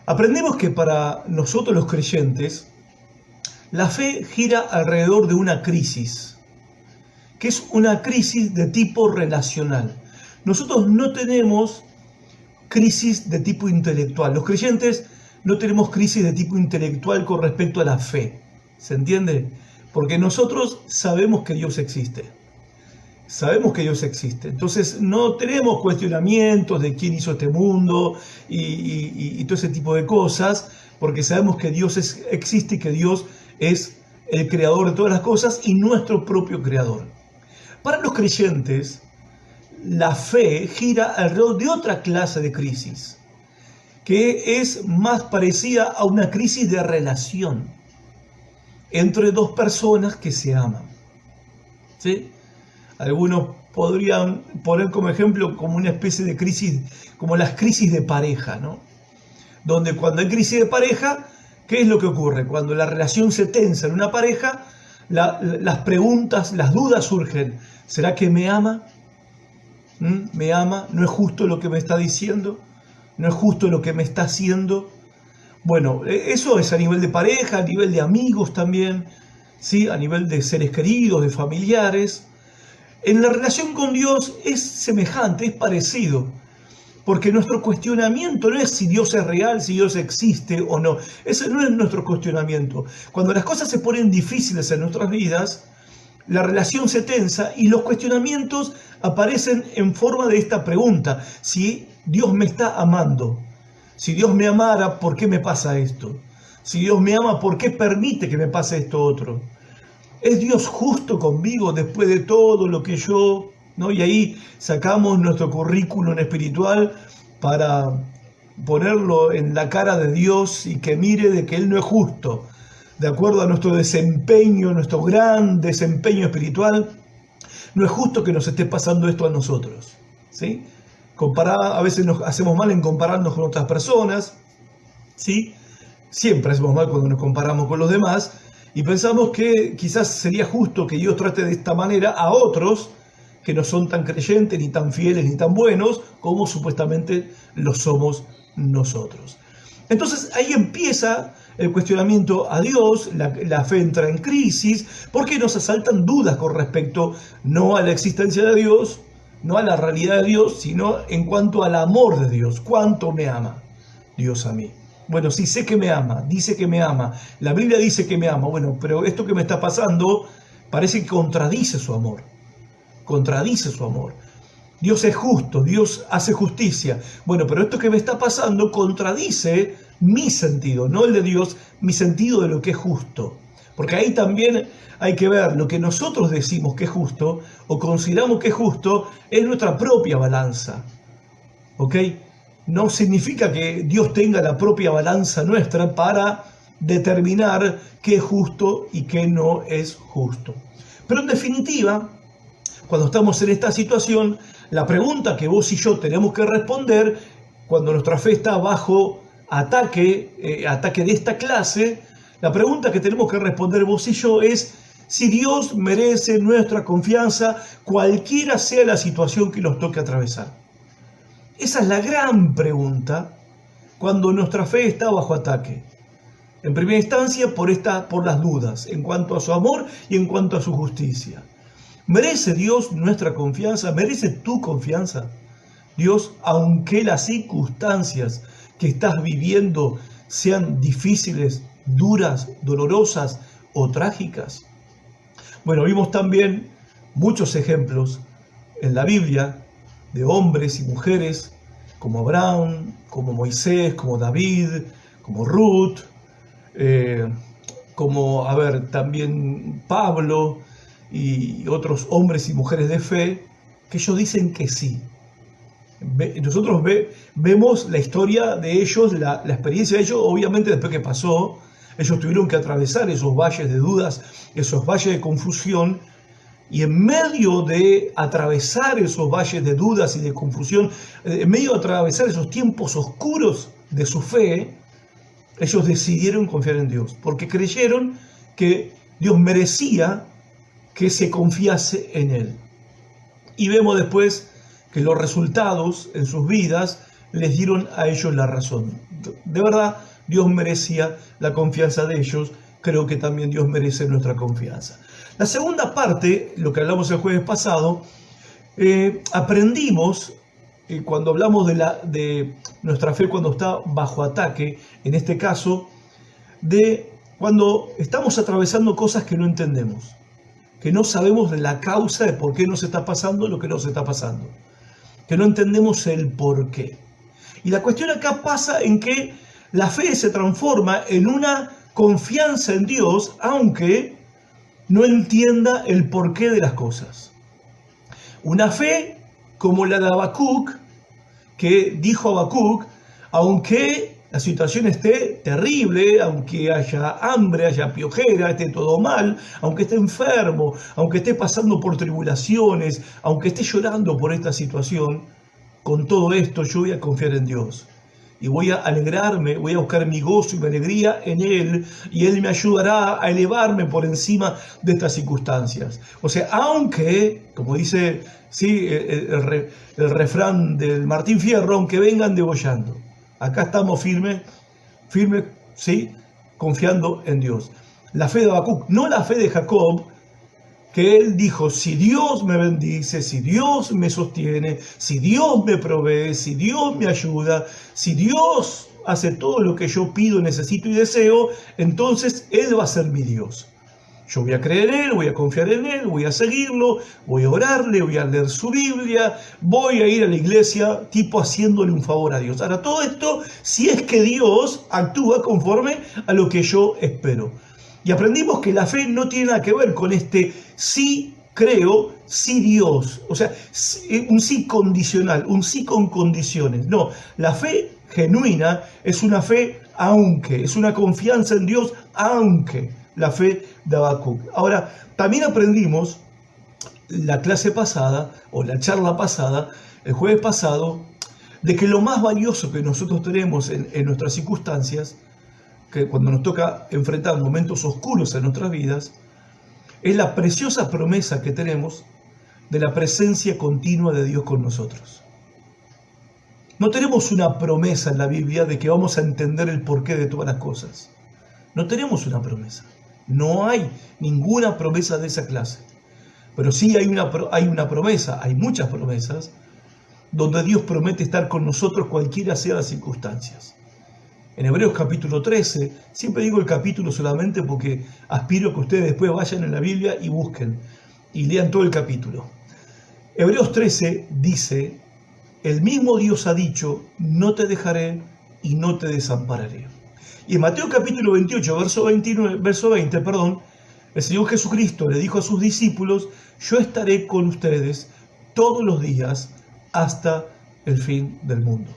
Aprendemos que para nosotros los creyentes, la fe gira alrededor de una crisis, que es una crisis de tipo relacional. Nosotros no tenemos crisis de tipo intelectual. Los creyentes no tenemos crisis de tipo intelectual con respecto a la fe. ¿Se entiende? Porque nosotros sabemos que Dios existe. Sabemos que Dios existe. Entonces no tenemos cuestionamientos de quién hizo este mundo y todo ese tipo de cosas, porque sabemos que Dios existe y que Dios es el creador de todas las cosas y nuestro propio creador. Para los creyentes, la fe gira alrededor de otra clase de crisis, que es más parecida a una crisis de relación entre dos personas que se aman. ¿Sí? Algunos podrían poner como ejemplo como una especie de crisis, como las crisis de pareja, ¿no? Donde cuando hay crisis de pareja, ¿qué es lo que ocurre? Cuando la relación se tensa en una pareja, las preguntas, las dudas surgen. ¿Será que me ama? ¿Me ama? ¿No es justo lo que me está diciendo? ¿No es justo lo que me está haciendo? Bueno, eso es a nivel de pareja, a nivel de amigos también, ¿sí? A nivel de seres queridos, de familiares. En la relación con Dios es semejante, es parecido, porque nuestro cuestionamiento no es si Dios es real, si Dios existe o no. Ese no es nuestro cuestionamiento. Cuando las cosas se ponen difíciles en nuestras vidas, la relación se tensa y los cuestionamientos aparecen en forma de esta pregunta: si Dios me está amando, si Dios me amara, ¿por qué me pasa esto? Si Dios me ama, ¿por qué permite que me pase esto otro? ¿Es Dios justo conmigo después de todo lo que yo, ¿no? Y ahí sacamos nuestro currículum espiritual para ponerlo en la cara de Dios y que mire de que Él no es justo. De acuerdo a nuestro desempeño, nuestro gran desempeño espiritual, no es justo que nos esté pasando esto a nosotros, ¿sí? A veces nos hacemos mal en compararnos con otras personas, ¿sí? Siempre hacemos mal cuando nos comparamos con los demás y pensamos que quizás sería justo que Dios trate de esta manera a otros que no son tan creyentes, ni tan fieles, ni tan buenos como supuestamente lo somos nosotros. Entonces ahí empieza el cuestionamiento a Dios, la fe entra en crisis, porque nos asaltan dudas con respecto no a la existencia de Dios, no a la realidad de Dios, sino en cuanto al amor de Dios. ¿Cuánto me ama Dios a mí? Bueno, sí, sé que me ama, dice que me ama, la Biblia dice que me ama, bueno, pero esto que me está pasando parece que contradice su amor, contradice su amor. Dios es justo, Dios hace justicia. Bueno, pero esto que me está pasando contradice mi sentido, no el de Dios, mi sentido de lo que es justo. Porque ahí también hay que ver lo que nosotros decimos que es justo o consideramos que es justo, es nuestra propia balanza. ¿Ok? No significa que Dios tenga la propia balanza nuestra para determinar qué es justo y qué no es justo. Pero en definitiva, cuando estamos en esta situación, la pregunta que vos y yo tenemos que responder, cuando nuestra fe está bajo ataque de esta clase, la pregunta que tenemos que responder vos y yo es si Dios merece nuestra confianza, cualquiera sea la situación que nos toque atravesar. Esa es la gran pregunta cuando nuestra fe está bajo ataque. En primera instancia por las dudas en cuanto a su amor y en cuanto a su justicia. ¿Merece Dios nuestra confianza? ¿Merece tu confianza? Dios, aunque las circunstancias que estás viviendo sean difíciles, duras, dolorosas o trágicas. Bueno, vimos también muchos ejemplos en la Biblia de hombres y mujeres como Abraham, como Moisés, como David, como Ruth, también Pablo y otros hombres y mujeres de fe, que ellos dicen que sí. Nosotros vemos la historia de ellos, la experiencia de ellos, obviamente después que pasó, ellos tuvieron que atravesar esos valles de dudas, esos valles de confusión, y en medio de atravesar esos valles de dudas y de confusión, en medio de atravesar esos tiempos oscuros de su fe, ellos decidieron confiar en Dios, porque creyeron que Dios merecía que se confiase en Él. Y vemos después que los resultados en sus vidas les dieron a ellos la razón. de verdad Dios merecía la confianza de ellos, creo que también Dios merece nuestra confianza. La segunda parte, lo que hablamos el jueves pasado, aprendimos, cuando hablamos de nuestra fe cuando está bajo ataque, en este caso, de cuando estamos atravesando cosas que no entendemos, que no sabemos la causa de por qué nos está pasando lo que nos está pasando, que no entendemos el por qué. Y la cuestión acá pasa en que la fe se transforma en una confianza en Dios, aunque no entienda el porqué de las cosas. Una fe como la de Habacuc, que dijo Habacuc, aunque la situación esté terrible, aunque haya hambre, haya piojera, esté todo mal, aunque esté enfermo, aunque esté pasando por tribulaciones, aunque esté llorando por esta situación, con todo esto yo voy a confiar en Dios. Y voy a alegrarme, voy a buscar mi gozo y mi alegría en Él, y Él me ayudará a elevarme por encima de estas circunstancias. O sea, aunque, como dice ¿sí? el refrán del Martín Fierro, aunque vengan degollando, acá estamos firmes, ¿sí? Confiando en Dios. La fe de Habacuc, no la fe de Jacob, que él dijo, si Dios me bendice, si Dios me sostiene, si Dios me provee, si Dios me ayuda, si Dios hace todo lo que yo pido, necesito y deseo, entonces Él va a ser mi Dios. Yo voy a creer en Él, voy a confiar en Él, voy a seguirlo, voy a orarle, voy a leer su Biblia, voy a ir a la iglesia, tipo haciéndole un favor a Dios. Ahora, todo esto, si es que Dios actúa conforme a lo que yo espero. Y aprendimos que la fe no tiene nada que ver con este sí creo, sí Dios. O sea, un sí condicional, un sí con condiciones. No, la fe genuina es una fe aunque, es una confianza en Dios aunque, la fe de Habacuc. Ahora, también aprendimos la clase pasada, o la charla pasada, el jueves pasado, de que lo más valioso que nosotros tenemos en nuestras circunstancias, que cuando nos toca enfrentar momentos oscuros en nuestras vidas, es la preciosa promesa que tenemos de la presencia continua de Dios con nosotros. No tenemos una promesa en la Biblia de que vamos a entender el porqué de todas las cosas. No tenemos una promesa. No hay ninguna promesa de esa clase. Pero sí hay una promesa, hay muchas promesas, donde Dios promete estar con nosotros cualquiera sean las circunstancias. En Hebreos capítulo 13, siempre digo el capítulo solamente porque aspiro a que ustedes después vayan en la Biblia y busquen y lean todo el capítulo. Hebreos 13 dice, el mismo Dios ha dicho, no te dejaré y no te desampararé. Y en Mateo capítulo 28, verso 20, el Señor Jesucristo le dijo a sus discípulos, yo estaré con ustedes todos los días hasta el fin del mundo.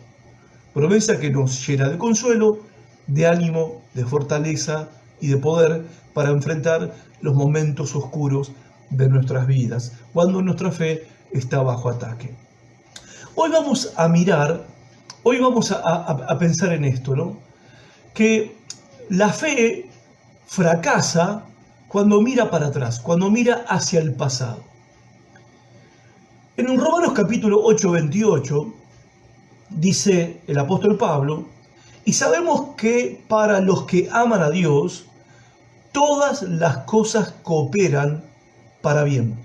Promesa que nos llena de consuelo, de ánimo, de fortaleza y de poder para enfrentar los momentos oscuros de nuestras vidas, cuando nuestra fe está bajo ataque. Hoy vamos a mirar, hoy vamos a pensar en esto, ¿no? Que la fe fracasa cuando mira para atrás, cuando mira hacia el pasado. En Romanos capítulo 8, 28, dice el apóstol Pablo, y sabemos que para los que aman a Dios, todas las cosas cooperan para bien.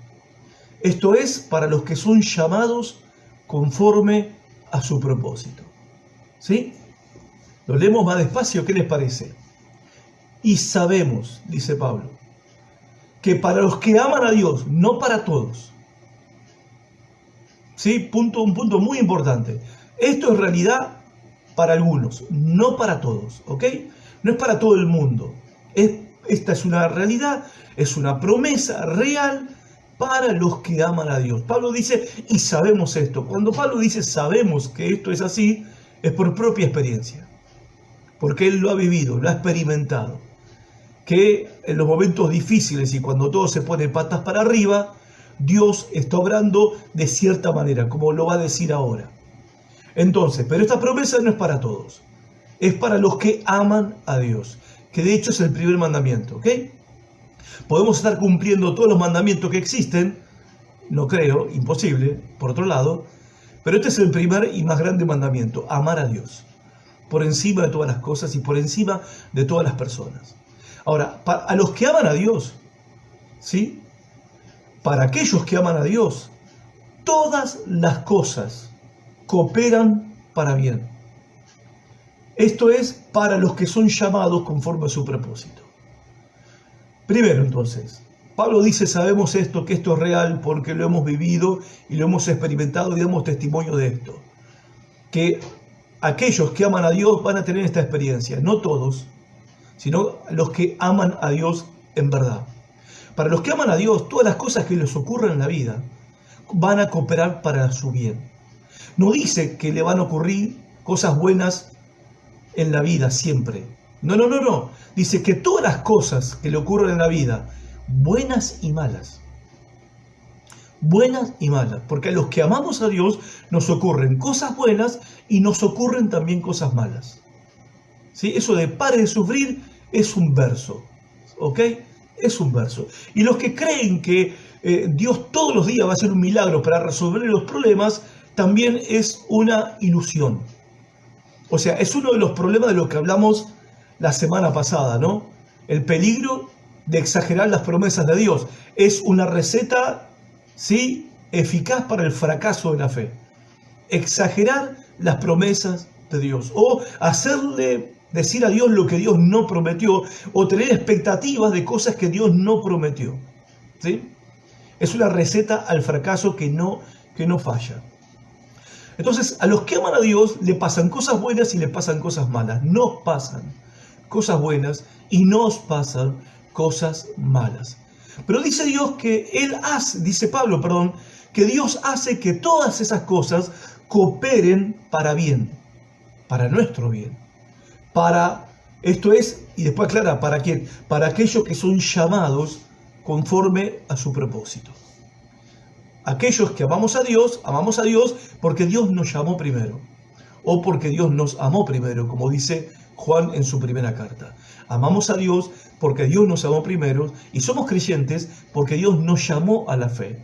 Esto es, para los que son llamados conforme a su propósito. ¿Sí? Lo leemos más despacio, ¿qué les parece? Y sabemos, dice Pablo, que para los que aman a Dios, no para todos. ¿Sí? Un punto muy importante. Esto es realidad para algunos, no para todos, ¿ok? No es para todo el mundo. Esta es una realidad, es una promesa real para los que aman a Dios. Pablo dice, y sabemos esto. Cuando Pablo dice sabemos que esto es así, es por propia experiencia. Porque él lo ha vivido, lo ha experimentado. Que en los momentos difíciles y cuando todo se pone patas para arriba, Dios está obrando de cierta manera, como lo va a decir ahora. Entonces, pero esta promesa no es para todos. Es para los que aman a Dios. Que de hecho es el primer mandamiento, ¿ok? Podemos estar cumpliendo todos los mandamientos que existen, no creo, imposible, por otro lado, pero este es el primer y más grande mandamiento, amar a Dios. por encima de todas las cosas y por encima de todas las personas. Ahora, a los que aman a Dios, ¿sí? Para aquellos que aman a Dios, todas las cosas cooperan para bien. Esto es para los que son llamados conforme a su propósito. Primero, entonces, Pablo dice, sabemos esto, que esto es real porque lo hemos vivido y lo hemos experimentado y damos testimonio de esto. Que aquellos que aman a Dios van a tener esta experiencia, no todos, sino los que aman a Dios en verdad. Para los que aman a Dios, todas las cosas que les ocurren en la vida van a cooperar para su bien. No dice que le van a ocurrir cosas buenas en la vida siempre. No. Dice que todas las cosas que le ocurren en la vida, buenas y malas, porque a los que amamos a Dios nos ocurren cosas buenas y nos ocurren también cosas malas. ¿Sí? Eso de pare de sufrir es un verso, ¿ok? Es un verso. Y los que creen que Dios todos los días va a hacer un milagro para resolver los problemas, también es una ilusión. O sea, es uno de los problemas de los que hablamos la semana pasada, ¿no? El peligro de exagerar las promesas de Dios. Es una receta, ¿sí?, eficaz para el fracaso de la fe. Exagerar las promesas de Dios. O hacerle decir a Dios lo que Dios no prometió. O tener expectativas de cosas que Dios no prometió. ¿Sí? Es una receta al fracaso que no falla. Entonces, a los que aman a Dios le pasan cosas buenas y le pasan cosas malas. Nos pasan cosas buenas y nos pasan cosas malas. Pero dice Dios que dice Pablo, que Dios hace que todas esas cosas cooperen para bien, para nuestro bien. Esto es, y después aclara, ¿para quién? Para aquellos que son llamados conforme a su propósito. Aquellos que amamos a Dios porque Dios nos llamó primero, o porque Dios nos amó primero, como dice Juan en su primera carta. Amamos a Dios porque Dios nos amó primero y somos creyentes porque Dios nos llamó a la fe.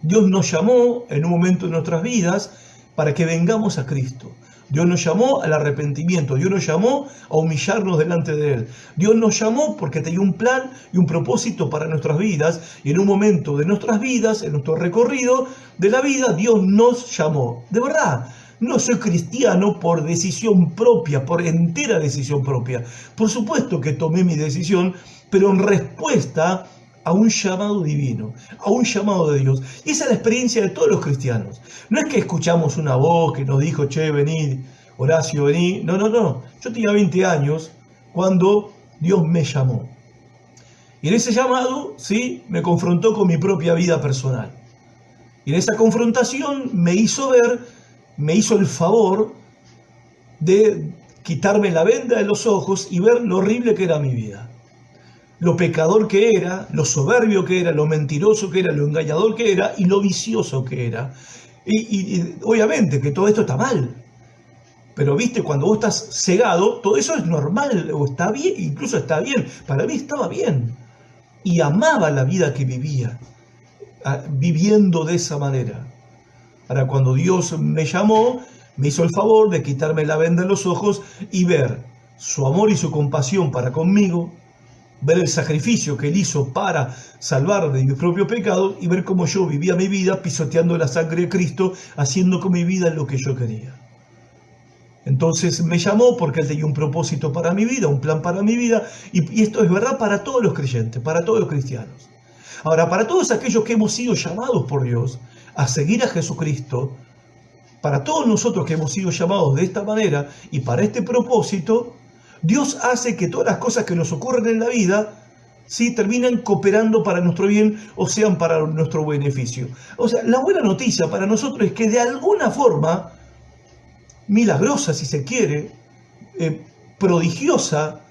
Dios nos llamó en un momento de nuestras vidas para que vengamos a Cristo. Dios nos llamó al arrepentimiento, Dios nos llamó a humillarnos delante de Él. Dios nos llamó porque tenía un plan y un propósito para nuestras vidas, y en un momento de nuestras vidas, en nuestro recorrido de la vida, Dios nos llamó. De verdad, no soy cristiano por decisión propia, por entera decisión propia. Por supuesto que tomé mi decisión, pero en respuesta a un llamado divino, a un llamado de Dios. Y esa es la experiencia de todos los cristianos. No es que escuchamos una voz que nos dijo, che, vení, Horacio, vení. No. Yo tenía 20 años cuando Dios me llamó. Y en ese llamado, sí, me confrontó con mi propia vida personal. Y en esa confrontación me hizo el favor de quitarme la venda de los ojos y ver lo horrible que era mi vida. Lo pecador que era, lo soberbio que era, lo mentiroso que era, lo engañador que era y lo vicioso que era. Y obviamente que todo esto está mal. Pero viste, cuando vos estás cegado, todo eso es normal, o está bien, incluso está bien. Para mí estaba bien. Y amaba la vida que vivía, viviendo de esa manera. Ahora, cuando Dios me llamó, me hizo el favor de quitarme la venda de los ojos y ver su amor y su compasión para conmigo, ver el sacrificio que Él hizo para salvarme de mi propio pecado y ver cómo yo vivía mi vida pisoteando la sangre de Cristo, haciendo con mi vida lo que yo quería. Entonces me llamó porque Él tenía un propósito para mi vida, un plan para mi vida, y esto es verdad para todos los creyentes, para todos los cristianos. Ahora, para todos aquellos que hemos sido llamados por Dios a seguir a Jesucristo, para todos nosotros que hemos sido llamados de esta manera y para este propósito, Dios hace que todas las cosas que nos ocurren en la vida, sí, terminan cooperando para nuestro bien o sean para nuestro beneficio. O sea, la buena noticia para nosotros es que de alguna forma, milagrosa si se quiere, prodigiosa,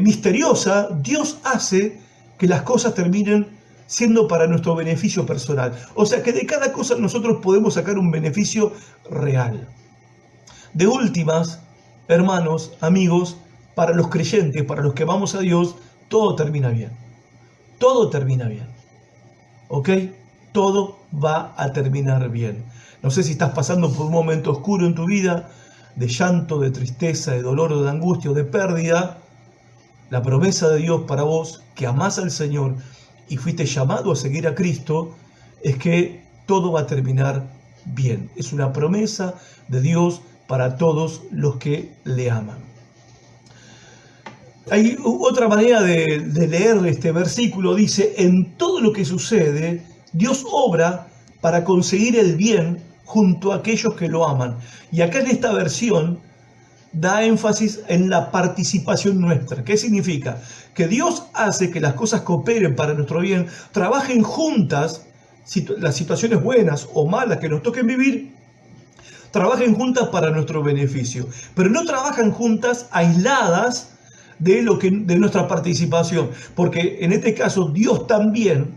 misteriosa, Dios hace que las cosas terminen siendo para nuestro beneficio personal. O sea que de cada cosa nosotros podemos sacar un beneficio real. De últimas, hermanos, amigos, para los creyentes, para los que amamos a Dios, todo termina bien. Todo termina bien. ¿Ok? Todo va a terminar bien. No sé si estás pasando por un momento oscuro en tu vida, de llanto, de tristeza, de dolor o de angustia o de pérdida, la promesa de Dios para vos, que amás al Señor y fuiste llamado a seguir a Cristo, es que todo va a terminar bien. Es una promesa de Dios para todos los que le aman. Hay otra manera de leer este versículo, dice: en todo lo que sucede, Dios obra para conseguir el bien junto a aquellos que lo aman. Y acá en esta versión da énfasis en la participación nuestra. ¿Qué significa? Que Dios hace que las cosas cooperen para nuestro bien, trabajen juntas, las situaciones buenas o malas que nos toquen vivir, trabajen juntas para nuestro beneficio, pero no trabajan juntas aisladas de nuestra participación, porque en este caso Dios también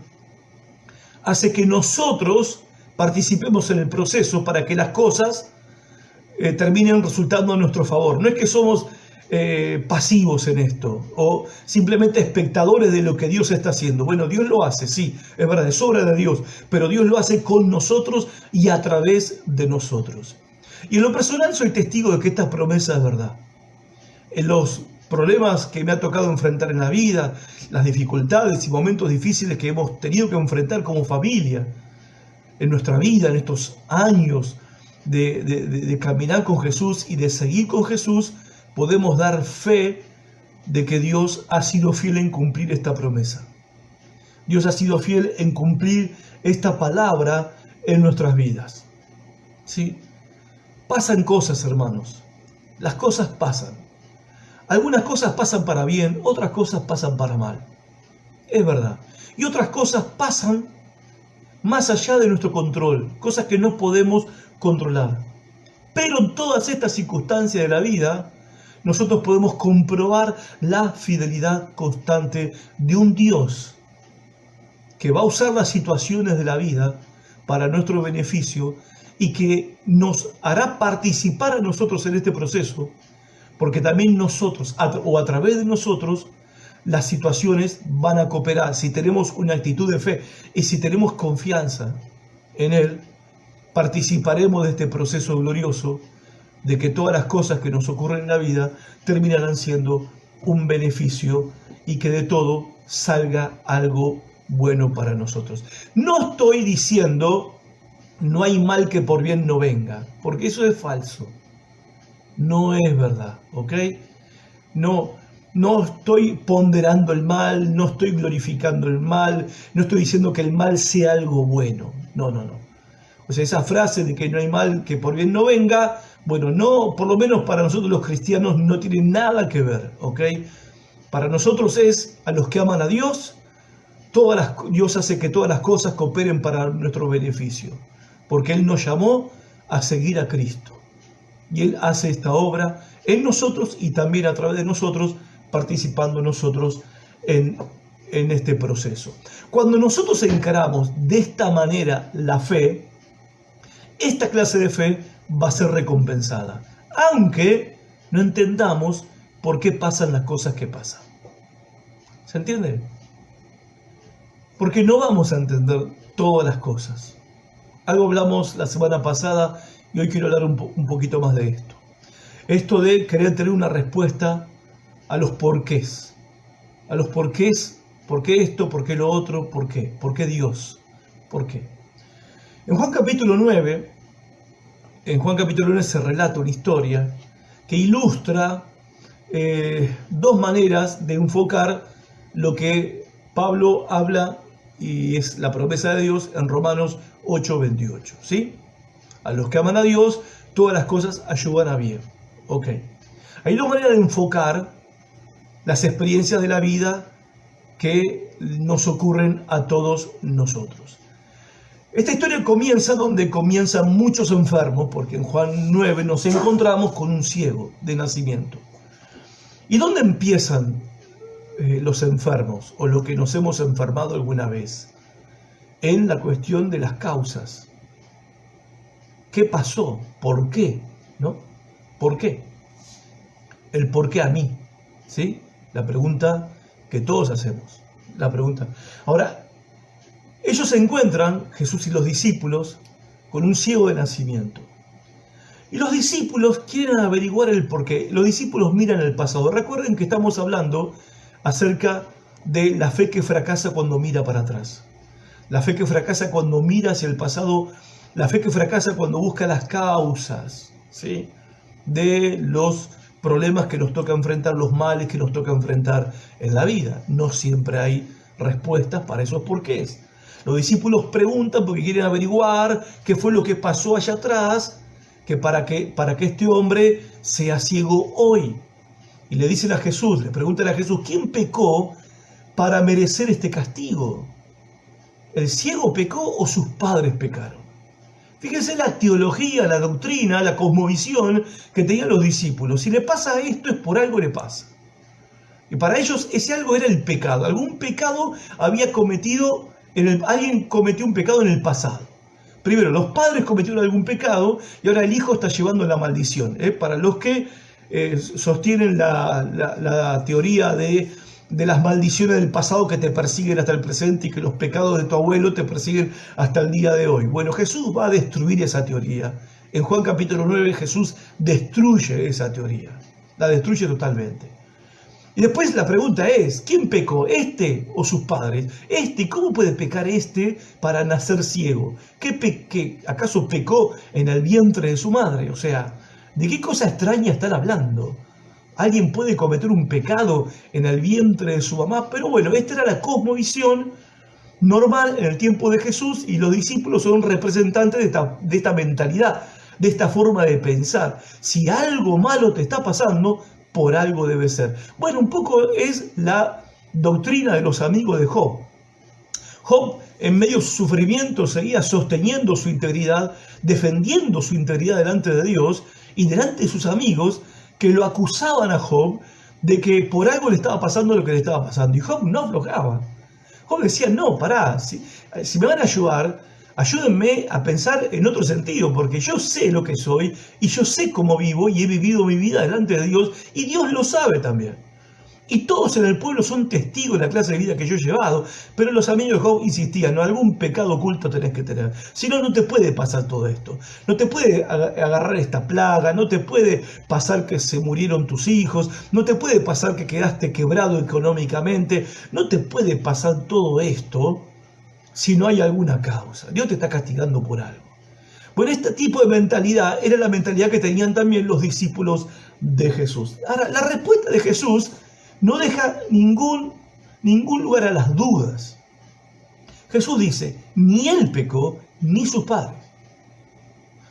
hace que nosotros participemos en el proceso para que las cosas terminen resultando a nuestro favor. No es que somos pasivos en esto o simplemente espectadores de lo que Dios está haciendo. Bueno, Dios lo hace, sí, es verdad, es obra de Dios, pero Dios lo hace con nosotros y a través de nosotros. Y en lo personal soy testigo de que esta promesa es verdad. En los problemas que me ha tocado enfrentar en la vida, las dificultades y momentos difíciles que hemos tenido que enfrentar como familia en nuestra vida, en estos años de caminar con Jesús y de seguir con Jesús, podemos dar fe de que Dios ha sido fiel en cumplir esta promesa. Dios ha sido fiel en cumplir esta palabra en nuestras vidas. ¿Sí? Pasan cosas, hermanos. Las cosas pasan. Algunas cosas pasan para bien, otras cosas pasan para mal. Es verdad. Y otras cosas pasan más allá de nuestro control, cosas que no podemos controlar. Pero en todas estas circunstancias de la vida, nosotros podemos comprobar la fidelidad constante de un Dios que va a usar las situaciones de la vida para nuestro beneficio y que nos hará participar a nosotros en este proceso, porque también nosotros, o a través de nosotros, las situaciones van a cooperar. Si tenemos una actitud de fe y si tenemos confianza en Él, participaremos de este proceso glorioso de que todas las cosas que nos ocurren en la vida terminarán siendo un beneficio y que de todo salga algo bueno para nosotros. No estoy diciendo no hay mal que por bien no venga, porque eso es falso. No es verdad, ¿ok? No estoy ponderando el mal, no estoy glorificando el mal, no estoy diciendo que el mal sea algo bueno. No. O sea, esa frase de que no hay mal que por bien no venga, bueno, no, por lo menos para nosotros los cristianos no tiene nada que ver, ¿ok? Para nosotros es a los que aman a Dios, Dios hace que todas las cosas cooperen para nuestro beneficio, porque Él nos llamó a seguir a Cristo. Y Él hace esta obra en nosotros y también a través de nosotros, participando nosotros en este proceso. Cuando nosotros encaramos de esta manera la fe, esta clase de fe va a ser recompensada, aunque no entendamos por qué pasan las cosas que pasan. ¿Se entiende? Porque no vamos a entender todas las cosas. Algo hablamos la semana pasada y hoy quiero hablar un poquito más de esto. Esto de querer tener una respuesta a los porqués. A los porqués, ¿por qué esto? ¿Por qué lo otro? ¿Por qué? ¿Por qué Dios? ¿Por qué? En Juan capítulo 9 se relata una historia que ilustra dos maneras de enfocar lo que Pablo habla y es la promesa de Dios en Romanos 8:28, ¿sí? A los que aman a Dios, todas las cosas ayudan a bien. Ok. Hay dos maneras de enfocar las experiencias de la vida que nos ocurren a todos nosotros. Esta historia comienza donde comienzan muchos enfermos, porque en Juan 9 nos encontramos con un ciego de nacimiento. ¿Y dónde empiezan los enfermos o lo que nos hemos enfermado alguna vez? En la cuestión de las causas. ¿Qué pasó? ¿Por qué? ¿No? ¿Por qué? El por qué a mí. ¿Sí? La pregunta que todos hacemos. La pregunta. Ahora, ellos se encuentran, Jesús y los discípulos, con un ciego de nacimiento. Y los discípulos quieren averiguar el porqué. Los discípulos miran el pasado. Recuerden que estamos hablando acerca de la fe que fracasa cuando mira para atrás. La fe que fracasa cuando mira hacia el pasado. La fe que fracasa cuando busca las causas, ¿sí?, de los problemas que nos toca enfrentar, los males que nos toca enfrentar en la vida. No siempre hay respuestas para esos porqués. Los discípulos preguntan porque quieren averiguar qué fue lo que pasó allá atrás, que para que este hombre sea ciego hoy. Y le dicen a Jesús, le preguntan a Jesús, ¿quién pecó para merecer este castigo? ¿El ciego pecó o sus padres pecaron? Fíjense la teología, la doctrina, la cosmovisión que tenían los discípulos. Si le pasa esto, es por algo le pasa. Y para ellos ese algo era el pecado. Algún pecado había cometido, alguien cometió un pecado en el pasado. Primero, los padres cometieron algún pecado y ahora el hijo está llevando la maldición. Para los que sostienen la teoría de las maldiciones del pasado que te persiguen hasta el presente y que los pecados de tu abuelo te persiguen hasta el día de hoy. Bueno, Jesús va a destruir esa teoría. En Juan capítulo 9 Jesús destruye esa teoría. La destruye totalmente. Y después la pregunta es, ¿quién pecó? ¿Este o sus padres? ¿Cómo puede pecar para nacer ciego? ¿Acaso pecó en el vientre de su madre? O sea, ¿de qué cosa extraña están hablando? ¿Alguien puede cometer un pecado en el vientre de su mamá? Pero bueno, esta era la cosmovisión normal en el tiempo de Jesús y los discípulos son representantes de esta mentalidad, de esta forma de pensar. Si algo malo te está pasando, por algo debe ser. Bueno, un poco es la doctrina de los amigos de Job. Job, en medio de su sufrimiento, seguía sosteniendo su integridad, defendiendo su integridad delante de Dios y delante de sus amigos, que lo acusaban a Job de que por algo le estaba pasando lo que le estaba pasando. Y Job no aflojaba. Job decía, no, pará, si me van a ayudar, ayúdenme a pensar en otro sentido, porque yo sé lo que soy y yo sé cómo vivo y he vivido mi vida delante de Dios y Dios lo sabe también. Y todos en el pueblo son testigos de la clase de vida que yo he llevado, pero los amigos de Job insistían, no, algún pecado oculto tenés que tener. Si no, no te puede pasar todo esto. No te puede agarrar esta plaga, no te puede pasar que se murieron tus hijos, no te puede pasar que quedaste quebrado económicamente, no te puede pasar todo esto si no hay alguna causa. Dios te está castigando por algo. Bueno, este tipo de mentalidad era la mentalidad que tenían también los discípulos de Jesús. Ahora, la respuesta de Jesús no deja ningún lugar a las dudas. Jesús dice, ni él pecó, ni sus padres.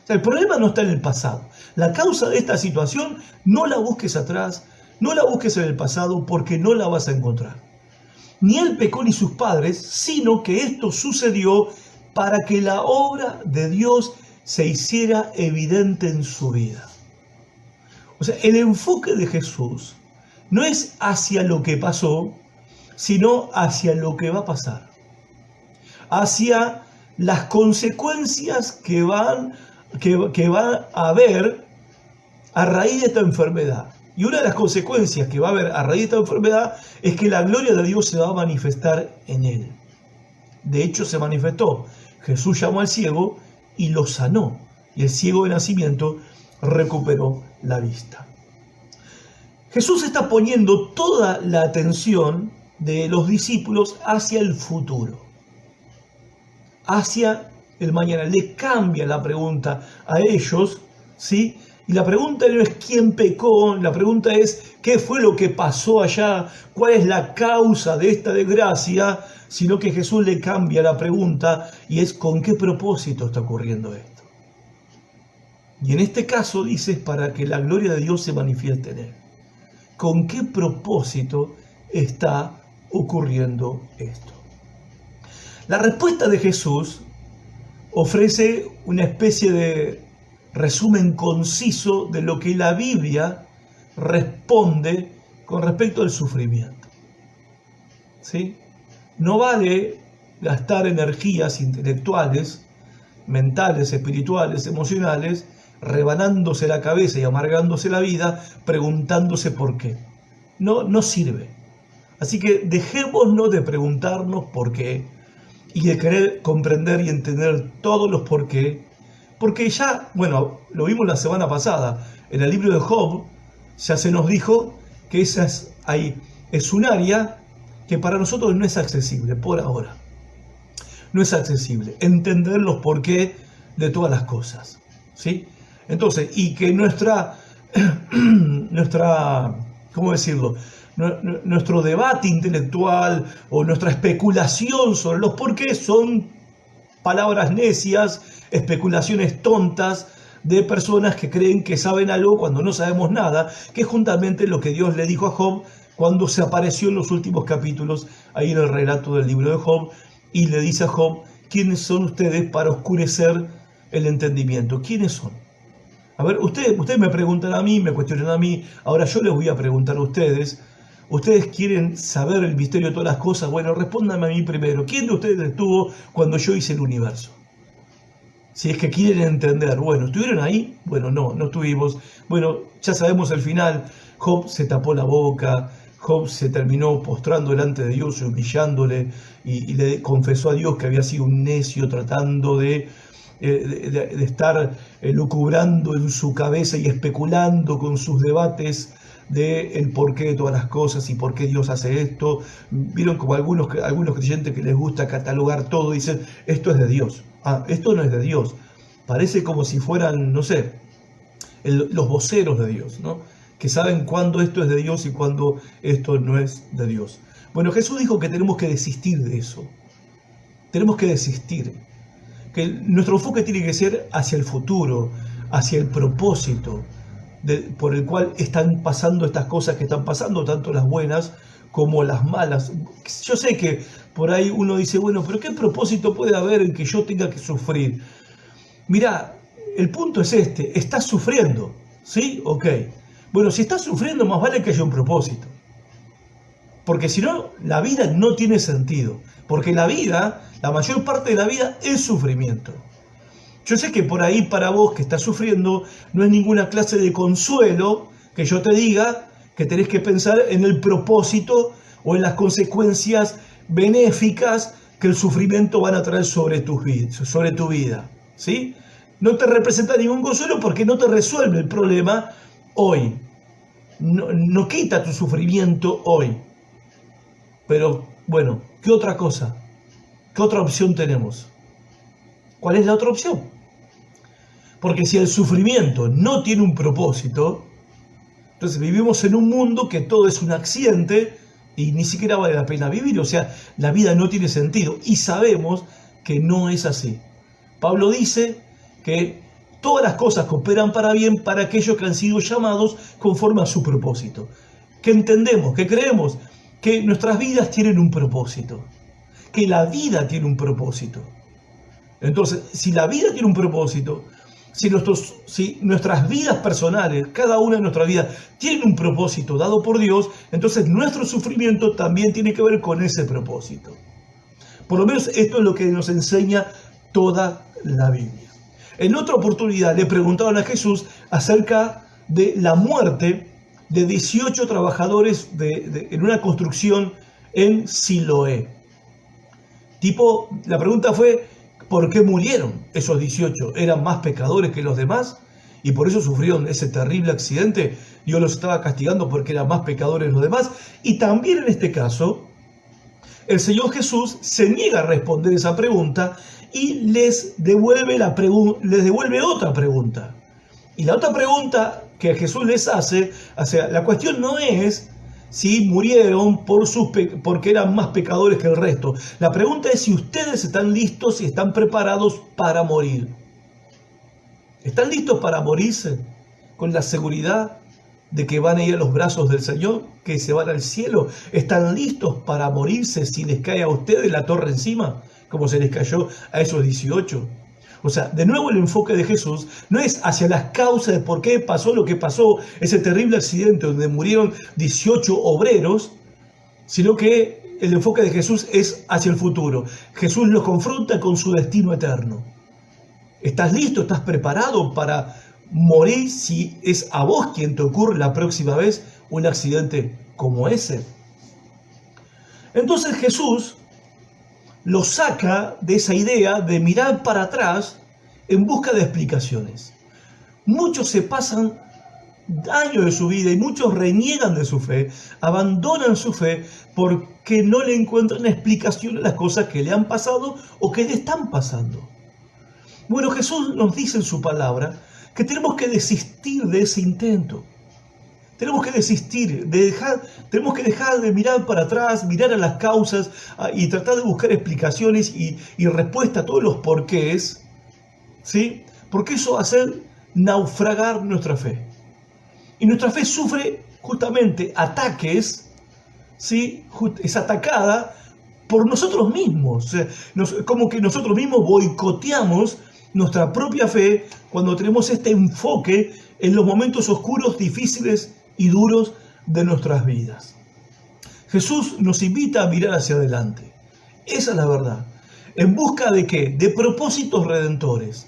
O sea, el problema no está en el pasado. La causa de esta situación no la busques atrás, no la busques en el pasado, porque no la vas a encontrar. Ni él pecó ni sus padres, sino que esto sucedió para que la obra de Dios se hiciera evidente en su vida. O sea, el enfoque de Jesús no es hacia lo que pasó, sino hacia lo que va a pasar. Hacia las consecuencias que va a haber a raíz de esta enfermedad. Y una de las consecuencias que va a haber a raíz de esta enfermedad es que la gloria de Dios se va a manifestar en él. De hecho, se manifestó. Jesús llamó al ciego y lo sanó. Y el ciego de nacimiento recuperó la vista. Jesús está poniendo toda la atención de los discípulos hacia el futuro, hacia el mañana. Le cambia la pregunta a ellos, ¿sí? Y la pregunta no es quién pecó, la pregunta es qué fue lo que pasó allá, cuál es la causa de esta desgracia, sino que Jesús le cambia la pregunta y es con qué propósito está ocurriendo esto. Y en este caso dices para que la gloria de Dios se manifieste en él. ¿Con qué propósito está ocurriendo esto? La respuesta de Jesús ofrece una especie de resumen conciso de lo que la Biblia responde con respecto al sufrimiento. ¿Sí? No vale gastar energías intelectuales, mentales, espirituales, emocionales, rebanándose la cabeza y amargándose la vida, preguntándose por qué. No sirve. Así que dejémonos de preguntarnos por qué y de querer comprender y entender todos los por qué, Porque ya, bueno, lo vimos la semana pasada, en el libro de Job ya se nos dijo que esa es un área que para nosotros no es accesible por ahora. No es accesible entender los porqué de todas las cosas, ¿sí? Entonces, y que nuestra ¿cómo decirlo? Nuestro debate intelectual o nuestra especulación sobre los porqués son palabras necias, especulaciones tontas de personas que creen que saben algo cuando no sabemos nada, que es juntamente lo que Dios le dijo a Job cuando se apareció en los últimos capítulos, ahí en el relato del libro de Job, y le dice a Job: ¿quiénes son ustedes para oscurecer el entendimiento? ¿Quiénes son? A ver, ustedes me preguntan a mí, me cuestionan a mí, ahora yo les voy a preguntar a ustedes. ¿Ustedes quieren saber el misterio de todas las cosas? Bueno, respóndanme a mí primero. ¿Quién de ustedes estuvo cuando yo hice el universo? Si es que quieren entender, bueno, ¿estuvieron ahí? Bueno, no estuvimos. Bueno, ya sabemos el final. Job se tapó la boca, Job se terminó postrando delante de Dios, humillándole, y le confesó a Dios que había sido un necio tratando de estar lucubrando en su cabeza y especulando con sus debates de el porqué de todas las cosas y por qué Dios hace esto. Vieron como algunos creyentes que les gusta catalogar todo, dicen: esto es de Dios, esto no es de Dios. Parece como si fueran, no sé, los voceros de Dios, ¿no? Que saben cuándo esto es de Dios y cuándo esto no es de Dios. Bueno, Jesús dijo que tenemos que desistir de eso. Tenemos que desistir. Que nuestro enfoque tiene que ser hacia el futuro, hacia el propósito por el cual están pasando estas cosas que están pasando, tanto las buenas como las malas. Yo sé que por ahí uno dice: bueno, pero ¿qué propósito puede haber en que yo tenga que sufrir? Mirá, el punto es este: estás sufriendo, ¿sí? Ok. Bueno, si estás sufriendo, más vale que haya un propósito. Porque si no, la vida no tiene sentido. Porque la vida, la mayor parte de la vida es sufrimiento. Yo sé que por ahí para vos que estás sufriendo no es ninguna clase de consuelo que yo te diga que tenés que pensar en el propósito o en las consecuencias benéficas que el sufrimiento van a traer sobre tu vida, ¿sí? No te representa ningún consuelo porque no te resuelve el problema hoy. No quita tu sufrimiento hoy. Pero bueno, ¿qué otra cosa? ¿Qué otra opción tenemos? ¿Cuál es la otra opción? Porque si el sufrimiento no tiene un propósito, entonces vivimos en un mundo que todo es un accidente y ni siquiera vale la pena vivir. O sea, la vida no tiene sentido y sabemos que no es así. Pablo dice que todas las cosas cooperan para bien para aquellos que han sido llamados conforme a su propósito. Que entendemos, que creemos que nuestras vidas tienen un propósito, que la vida tiene un propósito. Entonces, si la vida tiene un propósito, si nuestras vidas personales, cada una de nuestras vidas, tiene un propósito dado por Dios, entonces nuestro sufrimiento también tiene que ver con ese propósito. Por lo menos esto es lo que nos enseña toda la Biblia. En otra oportunidad le preguntaron a Jesús acerca de la muerte de 18 trabajadores en una construcción en Siloé. La pregunta fue: ¿por qué murieron esos 18? ¿Eran más pecadores que los demás? Y por eso sufrieron ese terrible accidente. Dios los estaba castigando porque eran más pecadores que los demás. Y también en este caso, el Señor Jesús se niega a responder esa pregunta y les devuelve otra pregunta. Y la otra pregunta que Jesús les hace, o sea, la cuestión no es si murieron porque eran más pecadores que el resto. La pregunta es si ustedes están listos y están preparados para morir. ¿Están listos para morirse con la seguridad de que van a ir a los brazos del Señor, que se van al cielo? ¿Están listos para morirse si les cae a ustedes la torre encima, como se les cayó a esos 18? O sea, de nuevo el enfoque de Jesús no es hacia las causas de por qué pasó lo que pasó, ese terrible accidente donde murieron 18 obreros, sino que el enfoque de Jesús es hacia el futuro. Jesús los confronta con su destino eterno. ¿Estás listo? ¿Estás preparado para morir si es a vos quien te ocurre la próxima vez un accidente como ese? Entonces Jesús lo saca de esa idea de mirar para atrás en busca de explicaciones. Muchos se pasan años de su vida y muchos reniegan de su fe, abandonan su fe porque no le encuentran explicación a las cosas que le han pasado o que le están pasando. Bueno, Jesús nos dice en su palabra que tenemos que desistir de ese intento. Tenemos que desistir, tenemos que dejar de mirar para atrás, mirar a las causas y tratar de buscar explicaciones y respuesta a todos los porqués, ¿sí? Porque eso va a hacer naufragar nuestra fe. Y nuestra fe sufre justamente ataques, ¿sí? Es atacada por nosotros mismos. O sea, como que nosotros mismos boicoteamos nuestra propia fe cuando tenemos este enfoque en los momentos oscuros, difíciles y duros de nuestras vidas. Jesús nos invita a mirar hacia adelante. Esa es la verdad. ¿En busca de qué? De propósitos redentores,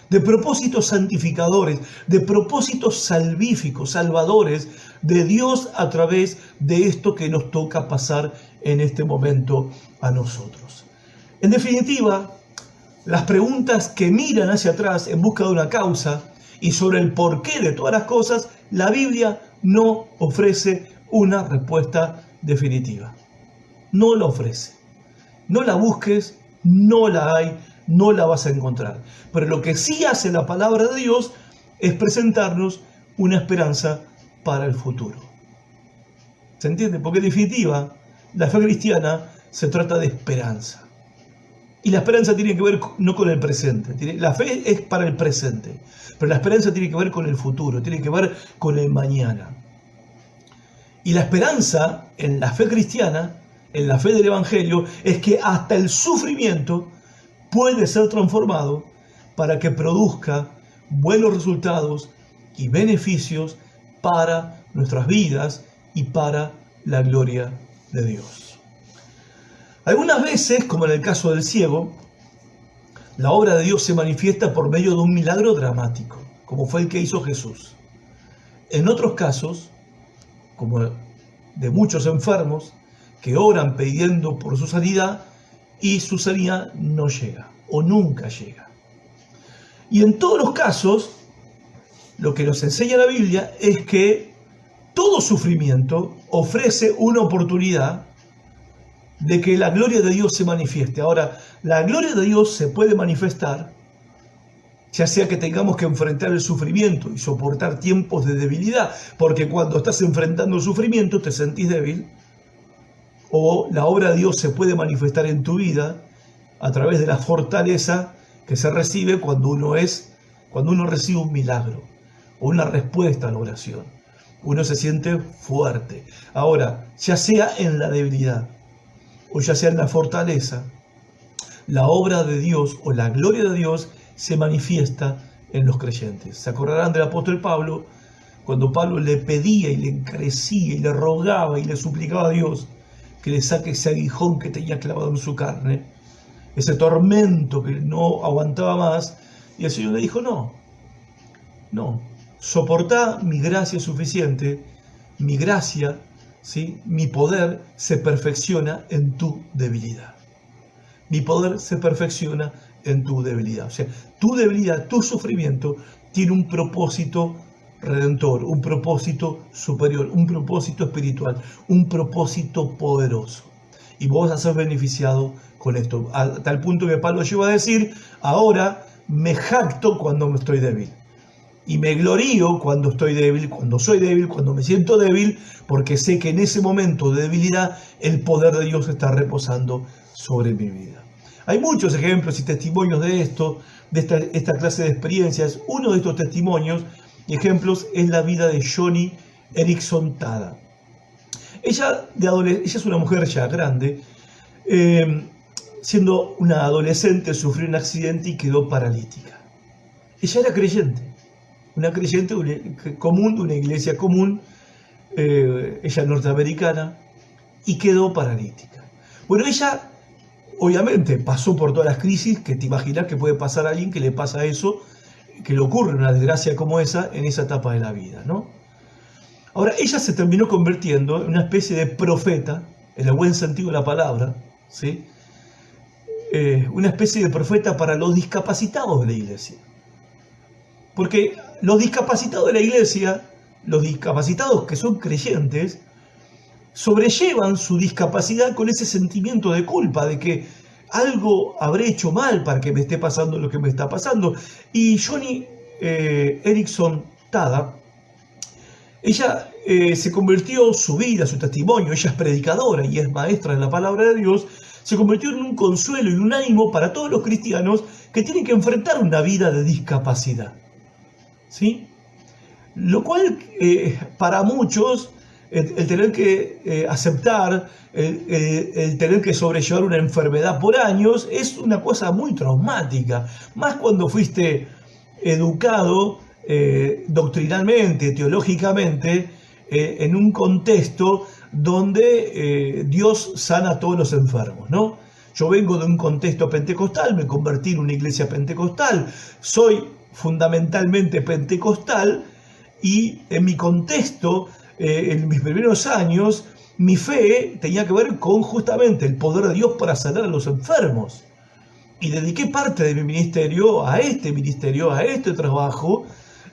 de propósitos santificadores, de propósitos salvíficos, salvadores de Dios a través de esto que nos toca pasar en este momento a nosotros. En definitiva, las preguntas que miran hacia atrás en busca de una causa y sobre el porqué de todas las cosas, la Biblia no ofrece una respuesta definitiva. No la ofrece. No la busques, no la hay, no la vas a encontrar. Pero lo que sí hace la palabra de Dios es presentarnos una esperanza para el futuro. ¿Se entiende? Porque en definitiva, la fe cristiana se trata de esperanza. Y la esperanza tiene que ver no con el presente. La fe es para el presente. Pero la esperanza tiene que ver con el futuro, tiene que ver con el mañana. Y la esperanza en la fe cristiana, en la fe del Evangelio, es que hasta el sufrimiento puede ser transformado para que produzca buenos resultados y beneficios para nuestras vidas y para la gloria de Dios. Algunas veces, como en el caso del ciego, la obra de Dios se manifiesta por medio de un milagro dramático, como fue el que hizo Jesús. En otros casos, como de muchos enfermos que oran pidiendo por su sanidad y su sanidad no llega o nunca llega. Y en todos los casos, lo que nos enseña la Biblia es que todo sufrimiento ofrece una oportunidad de que la gloria de Dios se manifieste. Ahora, la gloria de Dios se puede manifestar, ya sea que tengamos que enfrentar el sufrimiento y soportar tiempos de debilidad, porque cuando estás enfrentando el sufrimiento te sentís débil, o la obra de Dios se puede manifestar en tu vida a través de la fortaleza que se recibe cuando uno recibe un milagro o una respuesta a la oración. Uno se siente fuerte. Ahora, ya sea en la debilidad o ya sea en la fortaleza, la obra de Dios o la gloria de Dios se manifiesta en los creyentes. ¿Se acordarán del apóstol Pablo? Cuando Pablo le pedía y le encarecía y le rogaba y le suplicaba a Dios que le saque ese aguijón que tenía clavado en su carne, ese tormento que no aguantaba más, y el Señor le dijo, no, soportá, mi gracia es suficiente, mi gracia, ¿sí? Mi poder se perfecciona en tu debilidad. Mi poder se perfecciona en tu debilidad. O sea, tu debilidad, tu sufrimiento tiene un propósito redentor, un propósito superior, un propósito espiritual, un propósito poderoso. Y vos vas a ser beneficiado con esto. A tal punto que Pablo llegó a decir, ahora me jacto cuando estoy débil. Y me glorío cuando estoy débil, cuando soy débil, cuando me siento débil, porque sé que en ese momento de debilidad el poder de Dios está reposando sobre mi vida. Hay muchos ejemplos y testimonios de esto, de esta clase de experiencias. Uno de estos testimonios y ejemplos es la vida de Joni Eareckson Tada. Ella es una mujer ya grande, siendo una adolescente sufrió un accidente y quedó paralítica. Ella era creyente. Una creyente común, de una iglesia común, ella norteamericana, y quedó paralítica. Bueno, ella obviamente pasó por todas las crisis que te imaginas que puede pasar a alguien que le pasa eso, que le ocurre una desgracia como esa en esa etapa de la vida, ¿no? Ahora, ella se terminó convirtiendo en una especie de profeta, en el buen sentido de la palabra, ¿sí? una especie de profeta para los discapacitados de la iglesia. Porque los discapacitados de la iglesia, los discapacitados que son creyentes, sobrellevan su discapacidad con ese sentimiento de culpa, de que algo habré hecho mal para que me esté pasando lo que me está pasando. Y Joni Eareckson Tada, ella se convirtió, su vida, su testimonio, ella es predicadora y es maestra de la palabra de Dios, se convirtió en un consuelo y un ánimo para todos los cristianos que tienen que enfrentar una vida de discapacidad. ¿Sí? Lo cual para muchos el tener que aceptar, el tener que sobrellevar una enfermedad por años es una cosa muy traumática, más cuando fuiste educado doctrinalmente, teológicamente, en un contexto donde Dios sana a todos los enfermos, ¿no? Yo vengo de un contexto pentecostal, me convertí en una iglesia pentecostal, soy fundamentalmente pentecostal y en mi contexto, en mis primeros años, mi fe tenía que ver con justamente el poder de Dios para sanar a los enfermos. Y dediqué parte de mi ministerio, a este trabajo,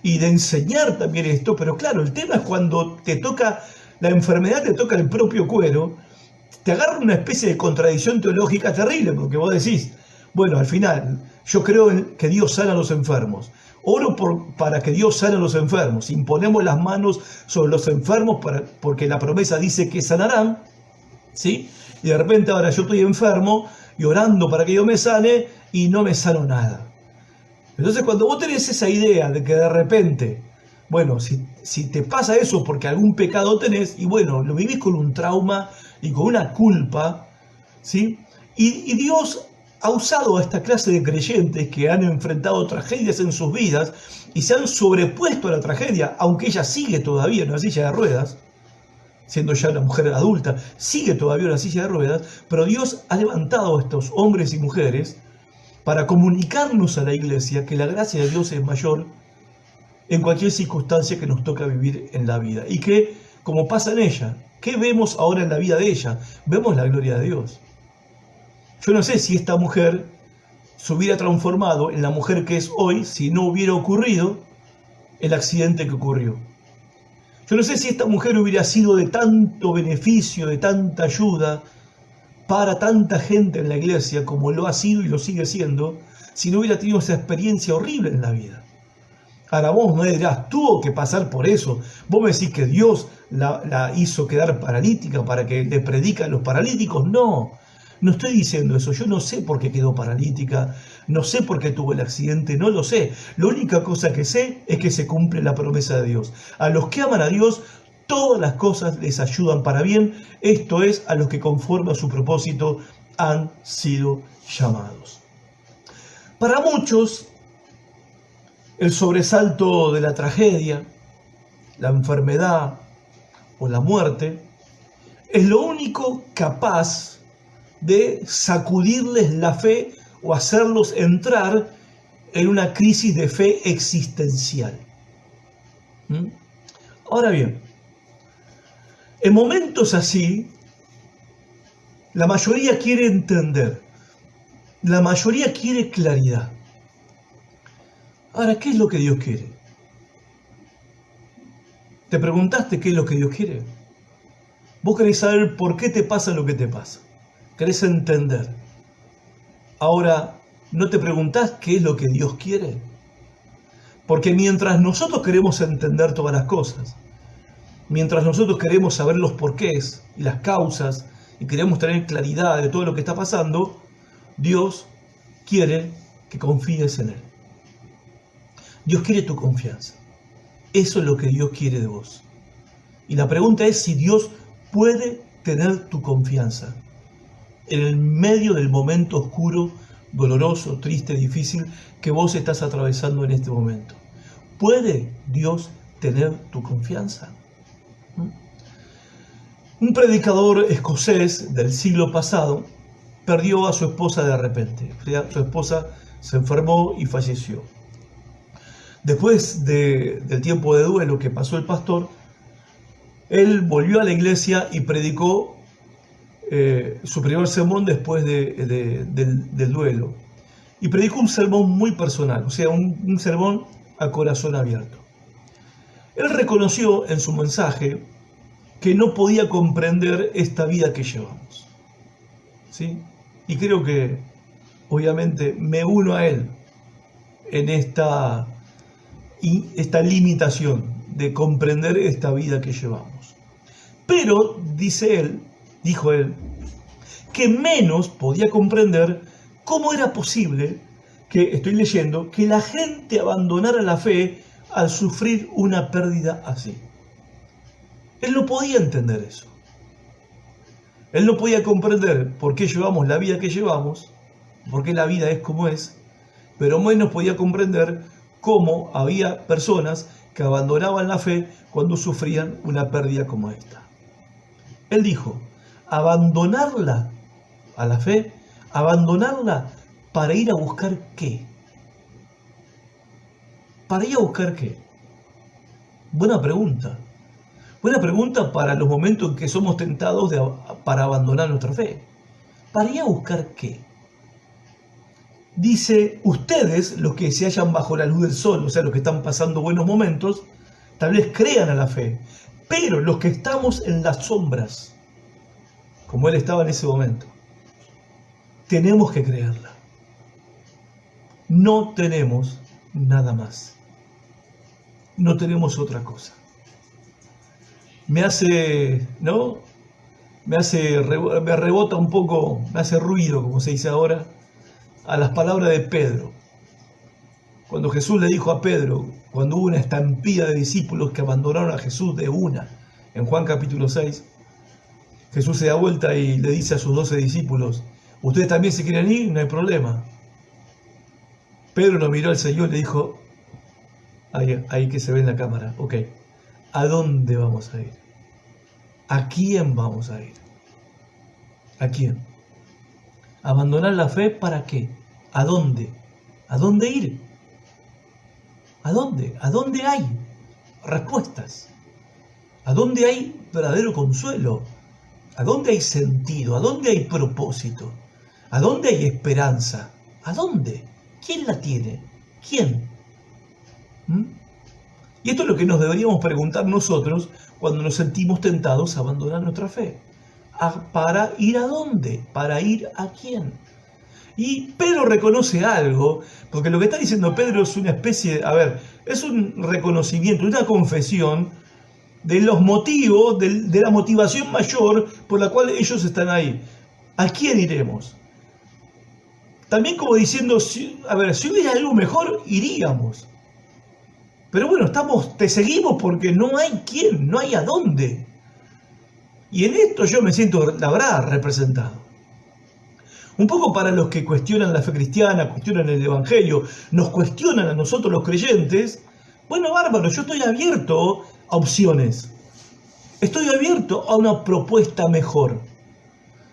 y de enseñar también esto, pero claro, el tema es cuando te toca, la enfermedad te toca el propio cuero, te agarra una especie de contradicción teológica terrible, porque vos decís, bueno, al final, yo creo que Dios sana a los enfermos, oro para que Dios sane a los enfermos, imponemos las manos sobre los enfermos porque la promesa dice que sanarán, ¿sí? Y de repente ahora yo estoy enfermo y orando para que Dios me sane y no me sano nada. Entonces cuando vos tenés esa idea de que de repente, bueno, si te pasa eso porque algún pecado tenés, y bueno, lo vivís con un trauma y con una culpa, ¿sí? Y Dios ha usado a esta clase de creyentes que han enfrentado tragedias en sus vidas y se han sobrepuesto a la tragedia, aunque ella sigue todavía en una silla de ruedas, siendo ya una mujer adulta, sigue todavía en una silla de ruedas, pero Dios ha levantado a estos hombres y mujeres para comunicarnos a la iglesia que la gracia de Dios es mayor en cualquier circunstancia que nos toca vivir en la vida. Y que, como pasa en ella, ¿qué vemos ahora en la vida de ella? Vemos la gloria de Dios. Yo no sé si esta mujer se hubiera transformado en la mujer que es hoy si no hubiera ocurrido el accidente que ocurrió. Yo no sé si esta mujer hubiera sido de tanto beneficio, de tanta ayuda para tanta gente en la iglesia como lo ha sido y lo sigue siendo, si no hubiera tenido esa experiencia horrible en la vida. Ahora vos me dirás, tuvo que pasar por eso. Vos me decís que Dios la hizo quedar paralítica para que le predique a los paralíticos. No, no estoy diciendo eso. Yo no sé por qué quedó paralítica, no sé por qué tuvo el accidente, no lo sé. La única cosa que sé es que se cumple la promesa de Dios. A los que aman a Dios, todas las cosas les ayudan para bien, esto es, a los que conforme a su propósito han sido llamados. Para muchos, el sobresalto de la tragedia, la enfermedad o la muerte es lo único capaz de sacudirles la fe o hacerlos entrar en una crisis de fe existencial. Ahora bien, en momentos así, la mayoría quiere entender, la mayoría quiere claridad. Ahora, ¿qué es lo que Dios quiere? ¿Te preguntaste qué es lo que Dios quiere? Vos querés saber por qué te pasa lo que te pasa. Querés entender. Ahora, ¿no te preguntás qué es lo que Dios quiere? Porque mientras nosotros queremos entender todas las cosas, mientras nosotros queremos saber los porqués y las causas y queremos tener claridad de todo lo que está pasando, Dios quiere que confíes en Él. Dios quiere tu confianza. Eso es lo que Dios quiere de vos. Y la pregunta es si Dios puede tener tu confianza en el medio del momento oscuro, doloroso, triste, difícil que vos estás atravesando en este momento. ¿Puede Dios tener tu confianza? Un predicador escocés del siglo pasado perdió a su esposa de repente. Su esposa se enfermó y falleció. Después del tiempo de duelo que pasó el pastor, él volvió a la iglesia y predicó su primer sermón después del duelo. Y predicó un sermón muy personal, o sea, un sermón a corazón abierto. Él reconoció en su mensaje que no podía comprender esta vida que llevamos. ¿Sí? Y creo que, obviamente, me uno a él en esta limitación de comprender esta vida que llevamos. Pero, dijo él, que menos podía comprender cómo era posible que, estoy leyendo, que la gente abandonara la fe al sufrir una pérdida así. Él no podía entender eso. Él no podía comprender por qué llevamos la vida que llevamos, por qué la vida es como es, pero menos podía comprender cómo había personas que abandonaban la fe cuando sufrían una pérdida como esta. Él dijo, abandonarla a la fe, abandonarla para ir a buscar qué. ¿Para ir a buscar qué? Buena pregunta. Buena pregunta para los momentos en que somos tentados para abandonar nuestra fe. ¿Para ir a buscar qué? Dice, ustedes, los que se hallan bajo la luz del sol, o sea, los que están pasando buenos momentos, tal vez crean a la fe. Pero los que estamos en las sombras, como él estaba en ese momento, tenemos que creerla. No tenemos nada más. No tenemos otra cosa. Me rebota un poco, me hace ruido, como se dice ahora, a las palabras de Pedro. Cuando Jesús le dijo a Pedro, cuando hubo una estampida de discípulos que abandonaron a Jesús de una, en Juan capítulo 6, Jesús se da vuelta y le dice a sus 12 discípulos, ¿ustedes también se quieren ir? No hay problema. Pedro lo miró al Señor y le dijo, ahí que se ve en la cámara, ok, ¿a dónde vamos a ir? ¿A quién vamos a ir? ¿A quién? ¿Abandonar la fe para qué? ¿A dónde? ¿A dónde ir? ¿A dónde? ¿A dónde hay respuestas? ¿A dónde hay verdadero consuelo? ¿A dónde hay sentido? ¿A dónde hay propósito? ¿A dónde hay esperanza? ¿A dónde? ¿Quién la tiene? ¿Quién? Y esto es lo que nos deberíamos preguntar nosotros cuando nos sentimos tentados a abandonar nuestra fe. ¿Para ir a dónde? ¿Para ir a quién? Y Pedro reconoce algo, porque lo que está diciendo Pedro es una especie, es un reconocimiento, una confesión de los motivos, de la motivación mayor por la cual ellos están ahí. ¿A quién iremos? También como diciendo, si hubiera algo mejor, iríamos. Pero bueno, te seguimos porque no hay quién, no hay a dónde. Y en esto yo me siento, la verdad, representado. Un poco para los que cuestionan la fe cristiana, cuestionan el Evangelio, nos cuestionan a nosotros los creyentes, bueno, bárbaro, yo estoy abierto a opciones. Estoy abierto a una propuesta mejor.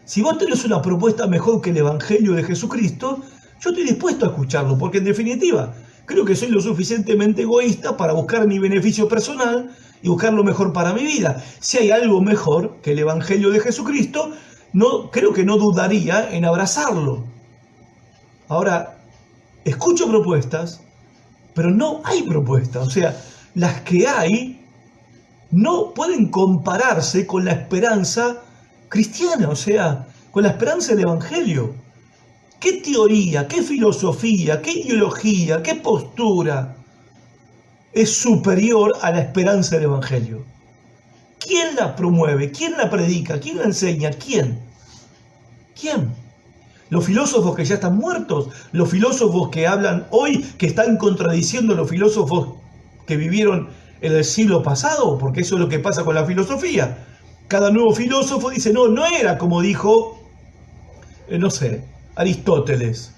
Si vos tenés una propuesta mejor que el Evangelio de Jesucristo, yo estoy dispuesto a escucharlo, porque en definitiva, creo que soy lo suficientemente egoísta para buscar mi beneficio personal y buscar lo mejor para mi vida. Si hay algo mejor que el Evangelio de Jesucristo, creo que no dudaría en abrazarlo. Ahora, escucho propuestas, pero no hay propuestas. O sea, las que hay no pueden compararse con la esperanza cristiana, o sea, con la esperanza del Evangelio. ¿Qué teoría, qué filosofía, qué ideología, qué postura es superior a la esperanza del Evangelio? ¿Quién la promueve? ¿Quién la predica? ¿Quién la enseña? ¿Quién? ¿Quién? ¿Los filósofos que ya están muertos? ¿Los filósofos que hablan hoy, que están contradiciendo a los filósofos que vivieron en el siglo pasado? Porque eso es lo que pasa con la filosofía. Cada nuevo filósofo dice, no era como dijo, Aristóteles.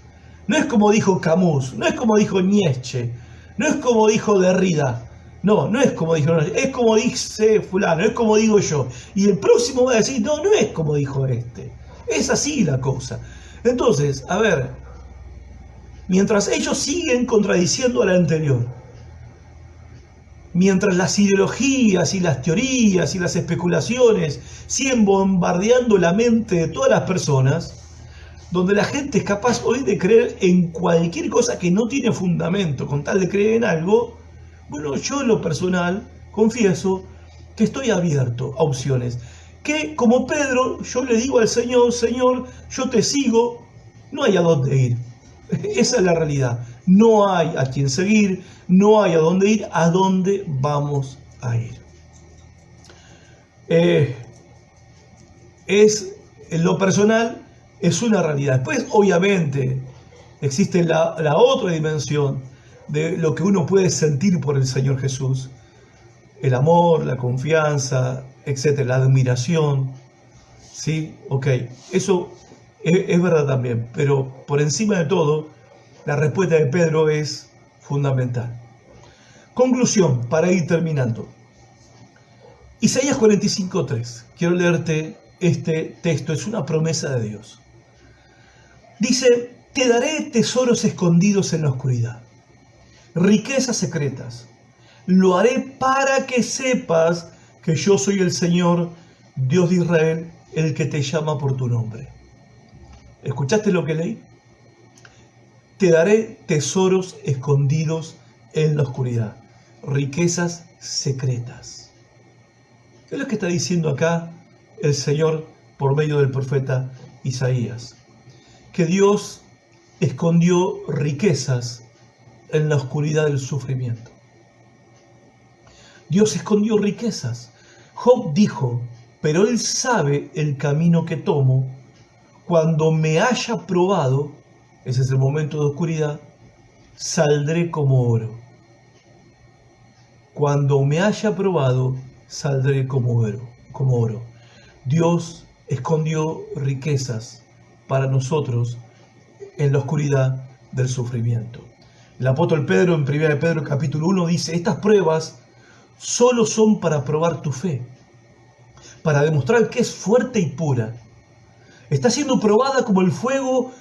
No es como dijo Camus, no es como dijo Nietzsche, no es como dijo Derrida. No es como dijo, es como dice fulano, es como digo yo. Y el próximo va a decir, no es como dijo este. Es así la cosa. Entonces, mientras ellos siguen contradiciendo al anterior, mientras las ideologías y las teorías y las especulaciones siguen bombardeando la mente de todas las personas, donde la gente es capaz hoy de creer en cualquier cosa que no tiene fundamento, con tal de creer en algo, bueno, yo en lo personal confieso que estoy abierto a opciones, que como Pedro yo le digo al Señor, Señor, yo te sigo, no hay a dónde ir. Esa es la realidad. No hay a quién seguir, no hay a dónde ir, a dónde vamos a ir. En lo personal, es una realidad. Después, obviamente, existe la otra dimensión de lo que uno puede sentir por el Señor Jesús. El amor, la confianza, etcétera, la admiración. ¿Sí? Ok, eso es verdad también, pero por encima de todo, la respuesta de Pedro es fundamental. Conclusión, para ir terminando. Isaías 45:3. Quiero leerte este texto, es una promesa de Dios. Dice, te daré tesoros escondidos en la oscuridad, riquezas secretas. Lo haré para que sepas que yo soy el Señor, Dios de Israel, el que te llama por tu nombre. ¿Escuchaste lo que leí? Te daré tesoros escondidos en la oscuridad, riquezas secretas. ¿Qué es lo que está diciendo acá el Señor por medio del profeta Isaías? Que Dios escondió riquezas en la oscuridad del sufrimiento. Dios escondió riquezas. Job dijo, pero Él sabe el camino que tomo. Cuando me haya probado, ese es el momento de oscuridad, saldré como oro. Cuando me haya probado, saldré como oro. Dios escondió riquezas para nosotros en la oscuridad del sufrimiento. El apóstol Pedro en 1 Pedro capítulo 1 dice, estas pruebas solo son para probar tu fe, para demostrar que es fuerte y pura. Está siendo probada como el fuego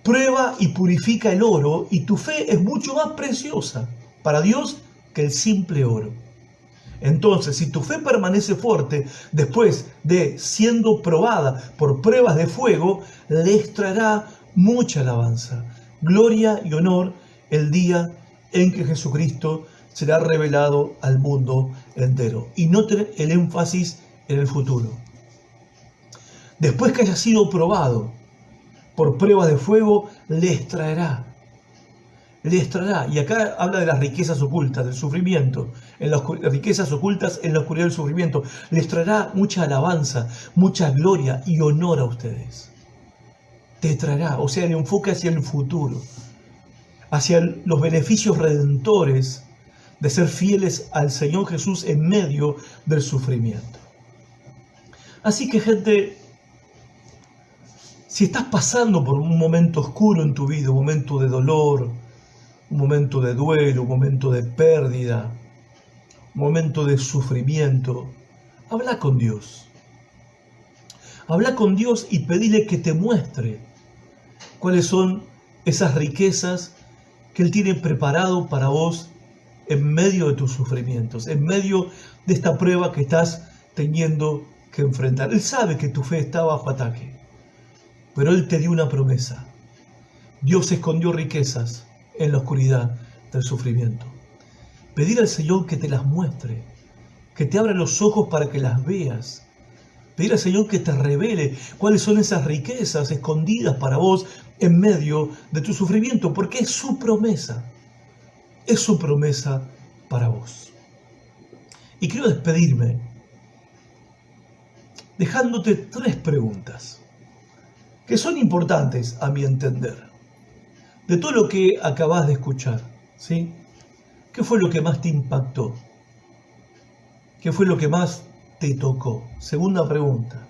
prueba y purifica el oro, y tu fe es mucho más preciosa para Dios que el simple oro. Entonces, si tu fe permanece fuerte después de siendo probada por pruebas de fuego, les traerá mucha alabanza, gloria y honor el día en que Jesucristo será revelado al mundo entero. Y noten el énfasis en el futuro. Después que haya sido probado por pruebas de fuego, les traerá. Y acá habla de las riquezas ocultas, del sufrimiento, las riquezas ocultas en la oscuridad del sufrimiento. Les traerá mucha alabanza, mucha gloria y honor a ustedes. Te traerá, o sea, el enfoque hacia el futuro, hacia los beneficios redentores de ser fieles al Señor Jesús en medio del sufrimiento. Así que, gente, si estás pasando por un momento oscuro en tu vida, un momento de dolor, un momento de duelo, un momento de pérdida, un momento de sufrimiento, habla con Dios. Habla con Dios y pedile que te muestre cuáles son esas riquezas que Él tiene preparado para vos en medio de tus sufrimientos, en medio de esta prueba que estás teniendo que enfrentar. Él sabe que tu fe está bajo ataque, pero Él te dio una promesa. Dios escondió riquezas en la oscuridad del sufrimiento. Pedir al Señor que te las muestre, que te abra los ojos para que las veas. Pedir al Señor que te revele cuáles son esas riquezas escondidas para vos en medio de tu sufrimiento, porque es su promesa para vos. Y quiero despedirme dejándote 3 preguntas que son importantes a mi entender. De todo lo que acabas de escuchar, ¿sí? ¿Qué fue lo que más te impactó? ¿Qué fue lo que más te tocó? Segunda pregunta,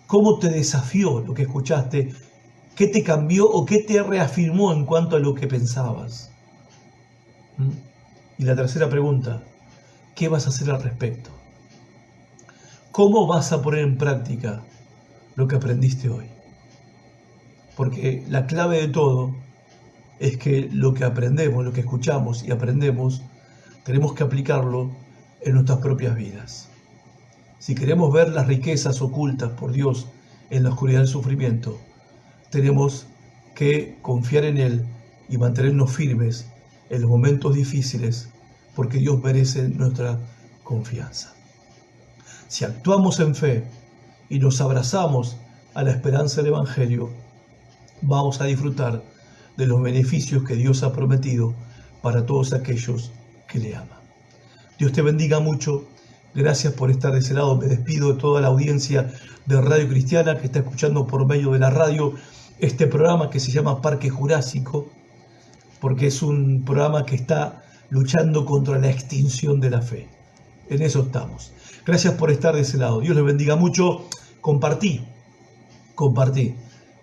¿cómo te desafió lo que escuchaste? ¿Qué te cambió o qué te reafirmó en cuanto a lo que pensabas? Y la tercera pregunta, ¿qué vas a hacer al respecto? ¿Cómo vas a poner en práctica lo que aprendiste hoy? Porque la clave de todo es que lo que aprendemos, lo que escuchamos y aprendemos, tenemos que aplicarlo en nuestras propias vidas. Si queremos ver las riquezas ocultas por Dios en la oscuridad del sufrimiento, tenemos que confiar en Él y mantenernos firmes en los momentos difíciles, porque Dios merece nuestra confianza. Si actuamos en fe y nos abrazamos a la esperanza del Evangelio, vamos a disfrutar de los beneficios que Dios ha prometido para todos aquellos que le aman. Dios te bendiga mucho. Gracias por estar de ese lado. Me despido de toda la audiencia de Radio Cristiana que está escuchando por medio de la radio este programa que se llama Parque Jurásico, porque es un programa que está luchando contra la extinción de la fe. En eso estamos. Gracias por estar de ese lado. Dios les bendiga mucho. Compartí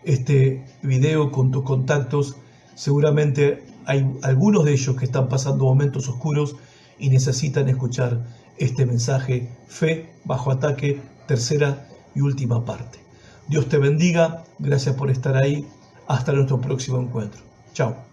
este video con tus contactos. Seguramente hay algunos de ellos que están pasando momentos oscuros y necesitan escuchar este mensaje, Fe bajo ataque, tercera y última parte. Dios te bendiga. Gracias por estar ahí. Hasta nuestro próximo encuentro. Chao.